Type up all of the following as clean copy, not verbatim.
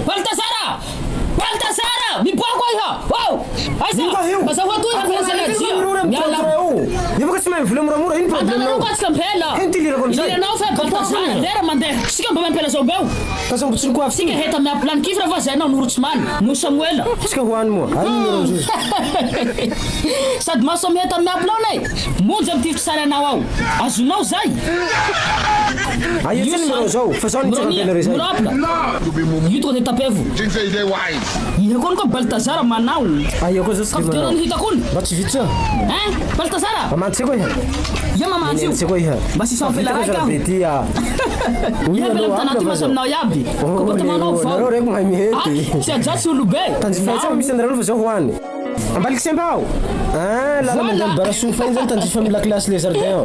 Baltasara! Baltasara! Miboako iha! Wow! Aiza! Basta hoatu iha vasa energia. Miala. Io kasi may vola mura-mura ini problem Ano ka sa pela? Hindi lira ko. Lira na fa Baltasara. Lira mande. Sika ba pela so beu? Kasi ang butsin ko af. Sika heta na plan kifra vasa na nurutsman. No Samuel. Sika huan mo. Ano numero jus? Sad masom heta na plan nay. Monja mtif sara na wow. Azunao zay. Aí eu numero zo. Fason sa pela resa. Yuto heta pevu. Think say they wise. Iya kon ko Baltasara manau. Aí eu coisa se Kapteron hita kun. Bati vitsa. Baltasara. Pamanti ko ya. Ya mama ansiu. Se ko ya. Basi sa pela Ka ka. betia. Ya pela tanati masam na yabi. Ko tamano fa. Não, rego mai miheti. Se jasu lube. Tanti fetsa mi sendra no fason huan. Ambalik sembao. La mandam barasu fa inzan tanti famila classe les jardins.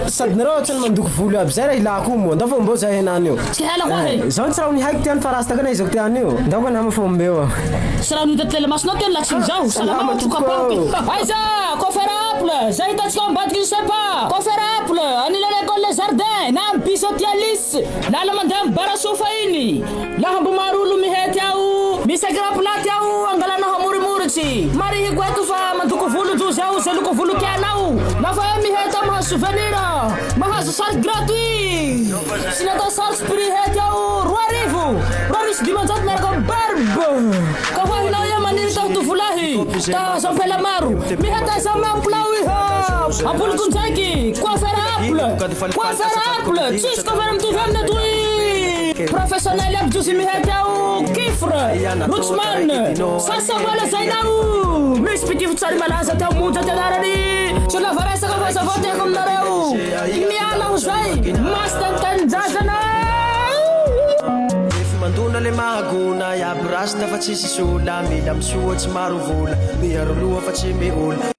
Sadnero tsan manduk fulu abzara ila kumo. Nda fombo sa henanyo. Kela ko he. Zon tsara ni hike tan farasta kana izok tanyo. Nda ko na mo fombewa. Sara ni tatlele mas noten la sinjau. Salama tu kapau. Aiza, conférable. Zaita tskam batki sepa. Conférable. Anila le gol les jardins. Nam pisotialis. La mandam barasu fa ini. La hambu marulu mi hetiau. Mi sagra plati au angala na hamuri murci. Mari higuetu fa manduku fulu tu jau seluku fulu kenau. Na fa mi heta ma souvenir. Ma sar gratuit. Sinata sar spiri hetiau ruarifu. Ruaris dimanjat merko barbe. Kawa hina ya manir tau tu fulahi. Ta sampela maru. Mi heta sama plawi ha. Apul kunjaki. Coiffeur Tis coveram tu vem na tui. Professionnel abdusi mi hetiau kifre. Rutsman. Sasa wala sainau. Mis piti futsari malasa tau muja tedarani. Chula varesa ka vasa vote kom nareu. Mi ala usai. Mastan tanjazana. Manduna le mahaguna ya brasta fa tsisy sola mila misoatsy maro vola miaro loha fa tsy mihola